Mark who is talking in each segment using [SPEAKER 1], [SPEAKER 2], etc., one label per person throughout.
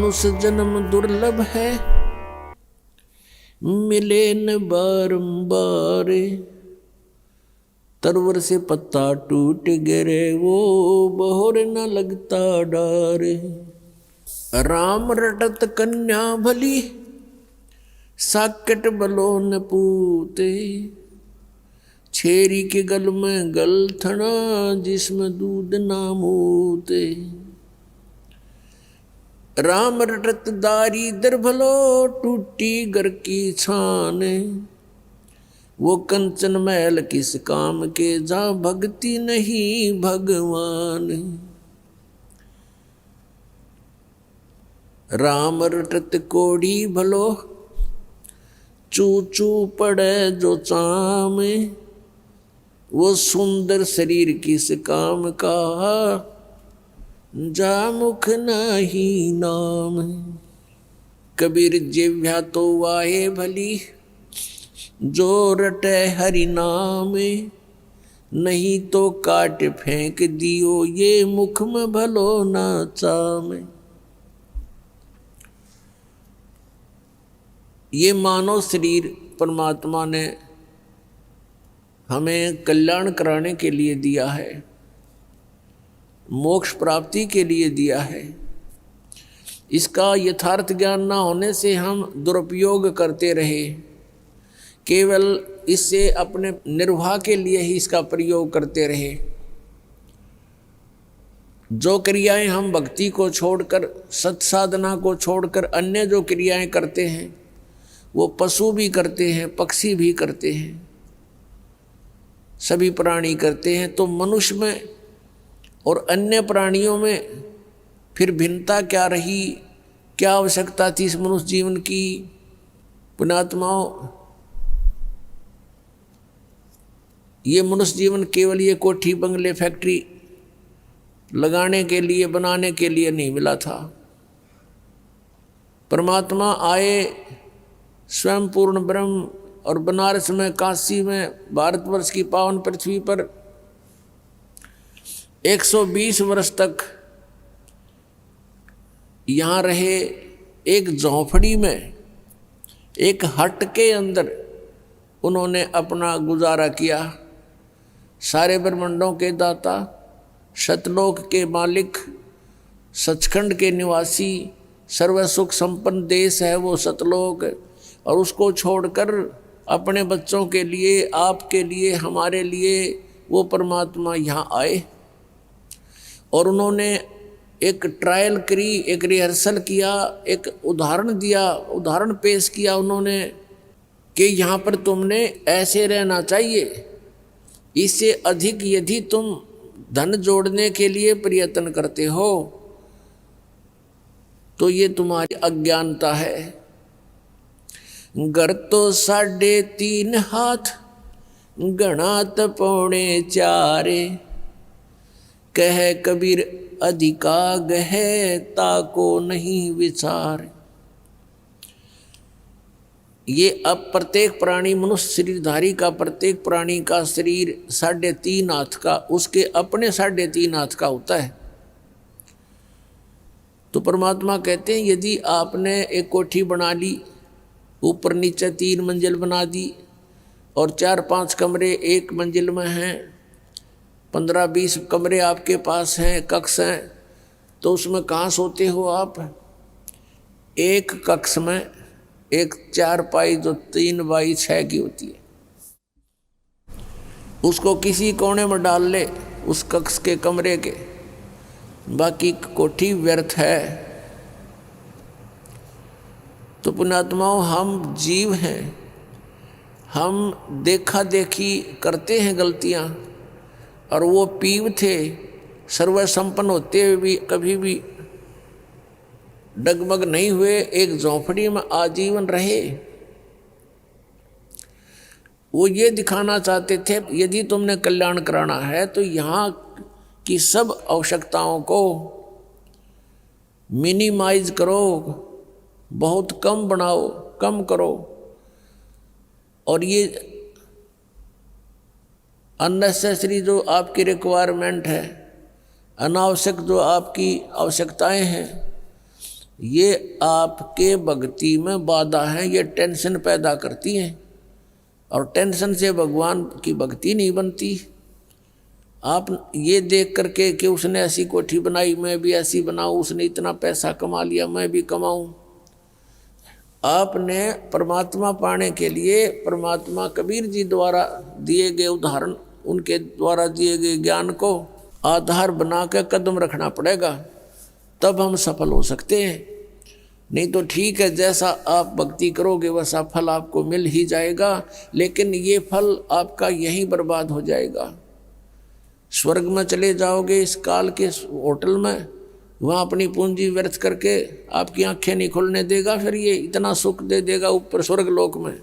[SPEAKER 1] मानुष जन्म दुर्लभ है, मिले न बारंबार। तरवर से पत्ता टूट गिरे, वो बहोर न लगता डार। राम रटत कन्या भली, साकट बलो न पूते। छेरी के गल में गलथना, जिसमें दूध ना मूते। राम रटत दारी दर भलो, टूटी घर की छान। वो कंचन महल किस काम के, जहाँ भक्ति नहीं भगवान। राम रटत कोड़ी भलो, चू चू पड़े जो चाम। वो सुंदर शरीर किस काम का, जा मुख नहीं नाम। कबीर जिह्वा तो वाहे भली, जो रटे हरि नाम। नहीं तो काट फेंक दियो, ये मुख में भलो ना चाम। ये मानव शरीर परमात्मा ने हमें कल्याण कराने के लिए दिया है, मोक्ष प्राप्ति के लिए दिया है। इसका यथार्थ ज्ञान ना होने से हम दुरुपयोग करते रहे, केवल इससे अपने निर्वाह के लिए ही इसका प्रयोग करते रहे। जो क्रियाएं हम भक्ति को छोड़कर, सत्साधना को छोड़कर अन्य जो क्रियाएं करते हैं, वो पशु भी करते हैं, पक्षी भी करते हैं, सभी प्राणी करते हैं। तो मनुष्य में और अन्य प्राणियों में फिर भिन्नता क्या रही, क्या आवश्यकता थी इस मनुष्य जीवन की? पुण्यात्माओं, ये मनुष्य जीवन केवल ये कोठी बंगले फैक्ट्री लगाने के लिए, बनाने के लिए नहीं मिला था। परमात्मा आए स्वयं पूर्ण ब्रह्म, और बनारस में, काशी में, भारतवर्ष की पावन पृथ्वी पर 120 वर्ष तक यहाँ रहे। एक झोंपड़ी में, एक हट के अंदर उन्होंने अपना गुजारा किया। सारे ब्रह्मांडों के दाता, सतलोक के मालिक, सचखंड के निवासी, सर्व सुख संपन्न देश है वो सतलोक, और उसको छोड़कर अपने बच्चों के लिए, आपके लिए, हमारे लिए वो परमात्मा यहाँ आए। और उन्होंने एक ट्रायल करी, एक रिहर्सल किया, एक उदाहरण दिया, उदाहरण पेश किया उन्होंने कि यहाँ पर तुमने ऐसे रहना चाहिए। इससे अधिक यदि तुम धन जोड़ने के लिए प्रयत्न करते हो तो ये तुम्हारी अज्ञानता है। घर तो 3.5 हाथ, गणात 4.25। कह कबीर अधिका गहे, ताको नहीं विचार। ये अब प्रत्येक प्राणी, मनुष्य शरीरधारी का प्रत्येक प्राणी का शरीर 3.5 हाथ का, उसके अपने 3.5 हाथ का होता है। तो परमात्मा कहते हैं यदि आपने एक कोठी बना ली, ऊपर नीचे 3 मंजिल बना दी, और 4-5 कमरे एक मंजिल में हैं, 15-20 कमरे आपके पास हैं, कक्ष हैं, तो उसमें कहाँ सोते हो आप? एक कक्ष में एक चारपाई जो 3x6 की होती है, उसको किसी कोने में डाल ले उस कक्ष के कमरे के, बाकी कोठी व्यर्थ है। तो पुण्यात्माओं, हम जीव हैं, हम देखा देखी करते हैं गलतियां, और वो पीव थे सर्व संपन्न होते हुए भी कभी भी डगमग नहीं हुए, एक झोंपड़ी में आजीवन रहे। वो ये दिखाना चाहते थे यदि तुमने कल्याण कराना है तो यहाँ की सब आवश्यकताओं को मिनिमाइज करो, बहुत कम बनाओ, कम करो, और ये अननेसेसरी जो आपकी रिक्वायरमेंट है, अनावश्यक जो आपकी आवश्यकताएं हैं, ये आपके भक्ति में बाधा है, ये टेंशन पैदा करती हैं और टेंशन से भगवान की भक्ति नहीं बनती। आप ये देख करके कि उसने ऐसी कोठी बनाई मैं भी ऐसी बनाऊं, उसने इतना पैसा कमा लिया मैं भी कमाऊं। आपने परमात्मा पाने के लिए परमात्मा कबीर जी द्वारा दिए गए उदाहरण, उनके द्वारा दिए गए ज्ञान को आधार बना के कदम रखना पड़ेगा, तब हम सफल हो सकते हैं। नहीं तो ठीक है, जैसा आप भक्ति करोगे वैसा फल आपको मिल ही जाएगा, लेकिन ये फल आपका यहीं बर्बाद हो जाएगा। स्वर्ग में चले जाओगे इस काल के होटल में, वहाँ अपनी पूंजी व्यर्थ करके आपकी आंखें नहीं खुलने देगा, फिर ये इतना सुख दे देगा ऊपर स्वर्ग लोक में।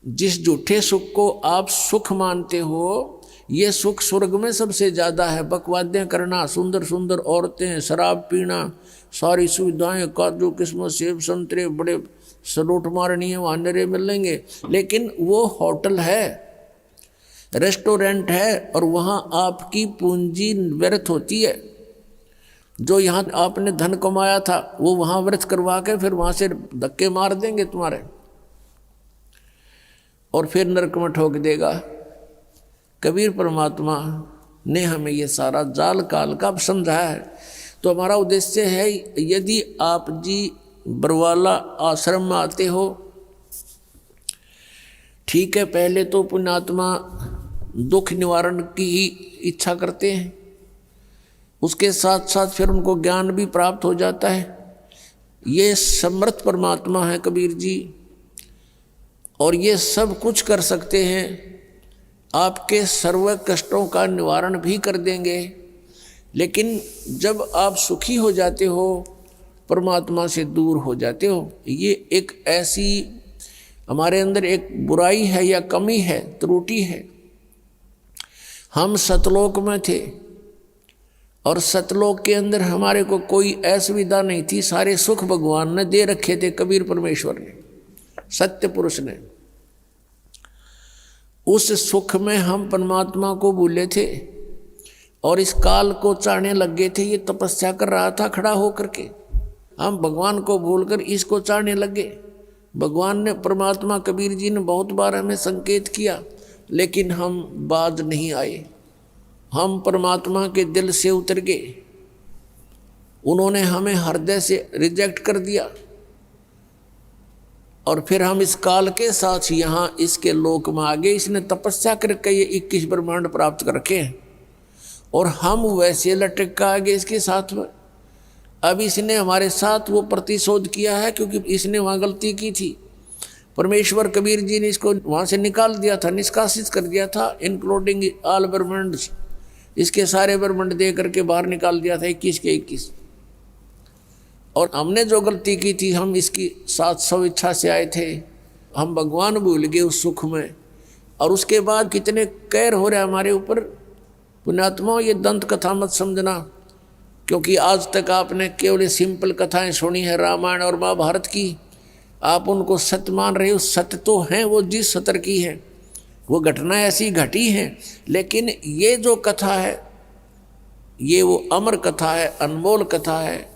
[SPEAKER 1] जिस झूठे सुख को आप सुख मानते हो, ये सुख स्वर्ग में सबसे ज़्यादा है। बकवादें करना, सुंदर सुंदर औरतें, शराब पीना, सारी सुविधाएं, काजू किस्मत सेब संतरे, बड़े सलूट मारनी है, वहाँ नरे मिलेंगे, लेकिन वो होटल है, रेस्टोरेंट है, और वहाँ आपकी पूंजी व्यर्थ होती है। जो यहाँ आपने धन कमाया था वो वहाँ व्यर्थ करवा के फिर वहाँ से धक्के मार देंगे तुम्हारे, और फिर नरक में ठोक देगा। कबीर परमात्मा ने हमें ये सारा जाल काल का समझाया है। तो हमारा उद्देश्य है, यदि आप जी बरवाला आश्रम में आते हो, ठीक है, पहले तो पुण्यात्मा दुख निवारण की ही इच्छा करते हैं, उसके साथ साथ फिर उनको ज्ञान भी प्राप्त हो जाता है। ये समर्थ परमात्मा है कबीर जी, और ये सब कुछ कर सकते हैं, आपके सर्व कष्टों का निवारण भी कर देंगे। लेकिन जब आप सुखी हो जाते हो, परमात्मा से दूर हो जाते हो, ये एक ऐसी हमारे अंदर एक बुराई है या कमी है, त्रुटि है। हम सतलोक में थे और सतलोक के अंदर हमारे को कोई असुविधा नहीं थी, सारे सुख भगवान ने दे रखे थे, कबीर परमेश्वर ने, सत्य पुरुष ने। उस सुख में हम परमात्मा को भूले थे और इस काल को चाहने लग गए थे। ये तपस्या कर रहा था खड़ा होकर के, हम भगवान को भूलकर इसको चाहने लगे। भगवान ने, परमात्मा कबीर जी ने बहुत बार हमें संकेत किया, लेकिन हम बाज नहीं आए, हम परमात्मा के दिल से उतर गए। उन्होंने हमें हृदय से रिजेक्ट कर दिया और फिर हम इस काल के साथ यहाँ इसके लोक में आ गए। इसने तपस्या करके ये 21 ब्रह्मांड प्राप्त कर रखे हैं और हम वैसे लटक कर आ गए इसके साथ में। अब इसने हमारे साथ वो प्रतिशोध किया है, क्योंकि इसने वहाँ गलती की थी। परमेश्वर कबीर जी ने इसको वहाँ से निकाल दिया था, निष्कासित कर दिया था, इंक्लूडिंग ऑल ब्रह्मांड, इसके सारे ब्रह्मांड दे करके बाहर निकाल दिया था 21 के 21। और हमने जो गलती की थी, हम इसकी 700 इच्छा से आए थे, हम भगवान भूल गए उस सुख में, और उसके बाद कितने कहर हो रहे हमारे ऊपर। पुण्यात्मा, ये दंत कथा मत समझना, क्योंकि आज तक आपने केवल सिंपल कथाएं सुनी है रामायण और महाभारत की, आप उनको सत्य मान रहे हो। सत्य तो हैं, वो जिस सतर की है, वो घटना ऐसी घटी है, लेकिन ये जो कथा है ये वो अमर कथा है, अनमोल कथा है।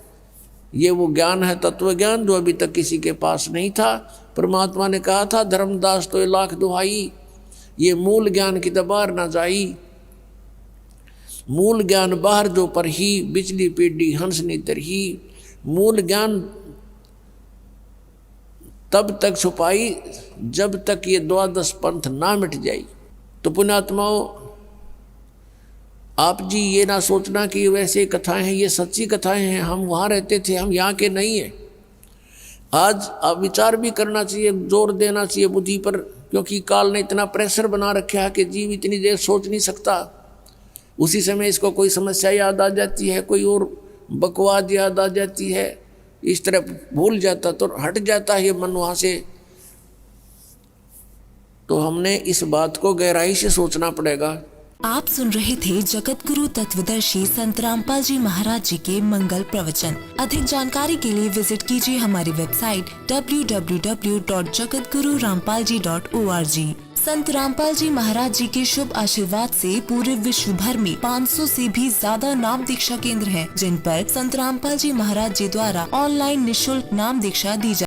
[SPEAKER 1] ये वो ज्ञान है, तत्व ज्ञान, जो अभी तक किसी के पास नहीं था। परमात्मा ने कहा था, धर्मदास तो लाख दुहाई, ये मूल ज्ञान की दबार ना जाई। मूल ज्ञान बाहर जो पर ही, बिजली पीडी हंस नी तरही। मूल ज्ञान तब तक छुपाई जब तक ये 12 पंथ ना मिट जाई। तो पुण्यात्माओं, आप जी ये ना सोचना कि ये वैसे कथाएं हैं, ये सच्ची कथाएं हैं। हम वहाँ रहते थे, हम यहाँ के नहीं हैं। आज आप विचार भी करना चाहिए, जोर देना चाहिए बुद्धि पर, क्योंकि काल ने इतना प्रेशर बना रखा है कि जीव इतनी देर सोच नहीं सकता। उसी समय इसको कोई समस्या याद आ जाती है, कोई और बकवाद याद आ जाती है, इस तरह भूल जाता तो हट जाता है मन वहाँ से। तो हमने इस बात को गहराई से सोचना पड़ेगा।
[SPEAKER 2] आप सुन रहे थे जगत गुरु तत्वदर्शी संत रामपाल जी महाराज जी के मंगल प्रवचन। अधिक जानकारी के लिए विजिट कीजिए हमारी वेबसाइट www.jagatgururampalji.org। संत रामपाल जी महाराज जी के शुभ आशीर्वाद से पूरे विश्व भर में 500 से भी ज्यादा नाम दीक्षा केंद्र हैं, जिन पर संत रामपाल जी महाराज जी द्वारा ऑनलाइन निशुल्क नाम दीक्षा दी